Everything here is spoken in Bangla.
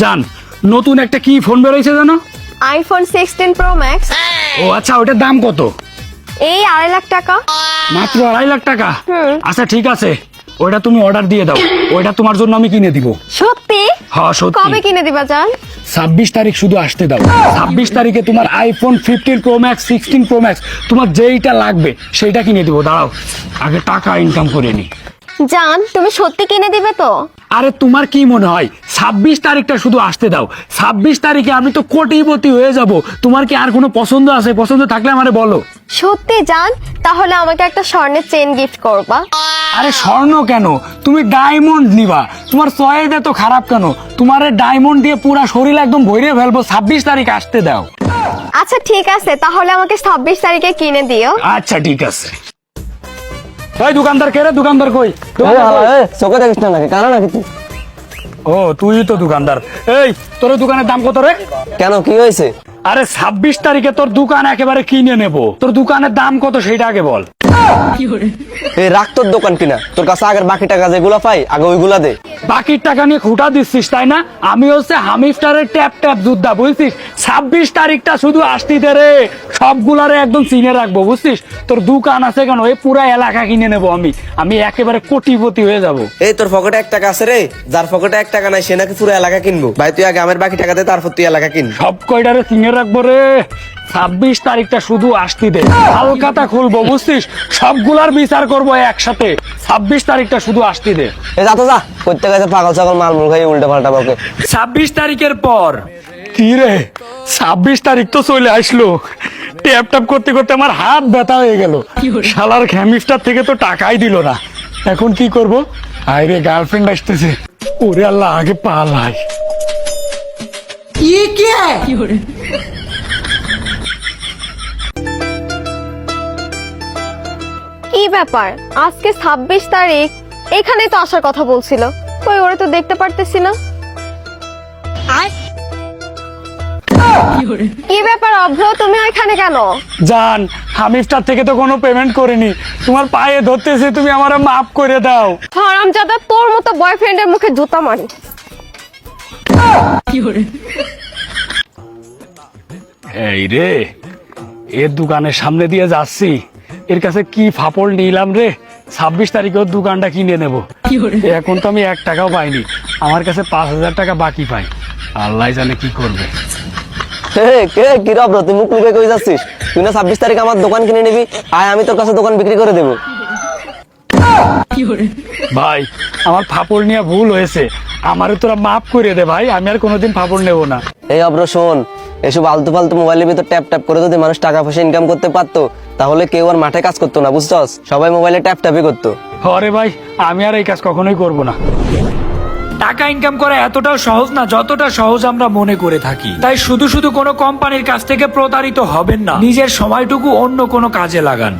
জান, নতুন একটা কি ফোন বেরোইছে জানো? IPhone 16 pro max. ও আচ্ছা, ওটার দাম কত? এই 2.5 লাখ টাকা। মাত্র 2.5 লাখ টাকা? আচ্ছা ঠিক আছে, ওটা তুমি অর্ডার দিয়ে দাও, ওটা তোমার জন্য আমি কিনে দিব। সত্যি? হ্যাঁ সত্যি। কবে কিনে দিবা জান? 26 তারিখ শুধু আসতে দাও। 26 তারিখে তোমার iPhone 15 pro max, 16 pro max, তোমার যেইটা লাগবে সেইটা কিনে দিব। দাঁড়াও, আগে টাকা ইনকাম করে নি। জান, তুমি সত্যি কিনে দিবে তো? আরে তোমার কি মনে হয় 26 তারিখটা শুধু আসতে দাও, 26 তারিখে আমি তো কোটিপতি হয়ে যাব। তোমার কি আর কোনো পছন্দ আছে? পছন্দ থাকলে আমারে বলো। সত্যি জান? তাহলে আমাকে একটা স্বর্ণের চেন গিফট করবা। আরে স্বর্ণ কেন, তুমি ডায়মন্ড নিবা। তোমার চয়েস এত খারাপ কেন? তোমার ডায়মন্ড দিয়ে পুরো শরীর একদম ভরে ফেলবো। 26 তারিখ আসতে দাও। আচ্ছা ঠিক আছে, তাহলে আমাকে 26 তারিখে কিনে দিও। আচ্ছা ঠিক আছে। ওই দোকানদার কে রে? দোকানদার কই? চোখে দেখিস না নাকি, কানা নাকি তুই? ও তুই তো দোকানদার। এই তোর দোকানের দাম কত রে? কেন, কি হয়েছে? আরে 26 তারিখে তোর দোকান একেবারে কিনে নেব। তোর দোকানের দাম কত সেইটা আগে বল। এই রাখ তোর দোকান কিনা, তোর কাছে আগের বাকি টাকা যেগুলা পাই আগে ওইগুলা দে। বাকির টাকা নিয়ে খুঁটা দিচ্ছিস তাই না? আমি হচ্ছে হামিফটারের ট্যাপ ট্যাপ যোদ্ধা, বুঝছিস? 26 তারিখটা শুধু আসতিতে রে, সবগুলারে একদম চিনে রাখবো, বুঝছিস? তোর দোকান আছে কেন, এই পুরা এলাকা কিনে নেবো আমি একেবারে কোটিপতি হয়ে যাব। এই তোর পকেটে 1 টাকা আছে রে, যার পকেটে 1 টাকা নাই সে নাকি পুরো এলাকা কিনবো। ভাই তুই আগে আমার বাকি টাকা দে, তারপর তুই এলাকা কিন। সব কয়টারে চিনে রাখবো রে। 26 তারিখটা শুধু আসতি দে, হালকাতা খুলবো, বুঝছিস? সবগুলার বিচার করবো একসাথে। 26 তারিখটা শুধু আসতি দে। এ যা তো যা, করতে গেছে পাগল ছাগল মালমুল খাই উল্টে পাল্টা বকে। 26 তারিখের পর কি রে? 26 তারিখ তো চলে আসলো। ট্যাপ ট্যাপ করতে করতে আমার হাত ব্যথা হয়ে গেল। শালার ঘ্যামিস্টার থেকে তো টাকাই দিল না। এখন কি করব? আরে গার্লফ্রেন্ড আসতেছে। ওরে আল্লাহ, আগে পালাই। কি ব্যাপার, আজকে 26 তারিখ, এখানেই তো আসার কথা বলছিল। কই, ওরে তো দেখতে পারতেছি না। কি ব্যাপার অভ্র, তুমি এখানে কেন? জান, হামিফটার থেকে তো কোনো পেমেন্ট করিনি। তোমার পায়ে ধরতেছে, তুমি আমার মাফ করে দাও। হারামজাদা, তোর মতো বয়ফ্রেন্ডের মুখে জুতা মারি। এই রে, এর দোকানের সামনে দিয়ে যাচ্ছি, এর কাছে কি ফাপড় নিলাম রে। 26 তারিখে ওর দোকানটা কিনে নেব। এখন তো আমি 1 টাকাও পাইনি, আমার কাছে 5,000 টাকা বাকি পাই। আল্লাহ জানে কি করবে। কি রব, তুই মুখ লুকে কই যাচ্ছিস? তুই না 26 তারিখ আমার দোকান কিনে নিবি, আয় আমি তোর কাছে দোকান বিক্রি করে দেবো। ভাই, আমার ফাপড় নিয়ে ভুল হয়েছে, আমারে তোরা মাফ করে দে ভাই। আমি আর কোনোদিন ফাপড় নেব না। এই অব্র শোন, এসব আলতু ফালতু মোবাইলের ভিতর ট্যাপ ট্যাপ করে যদি মানুষ টাকা পয়সা ইনকাম করতে পারতো, তাহলে কেউ আর মাঠে কাজ করতো না, বুঝছস? সবাই মোবাইলে ট্যাপ ট্যাপই করতো। আরে ভাই, আমি আর এই কাজ কখনোই করব না। টাকা ইনকাম করা এতটাও সহজ না যতটা সহজ আমরা মনে করে থাকি। তাই শুধু শুধু কোনো কোম্পানির কাছ থেকে প্রতারিত হবেন না, নিজের সময়টুকু অন্য কোনো কাজে লাগান।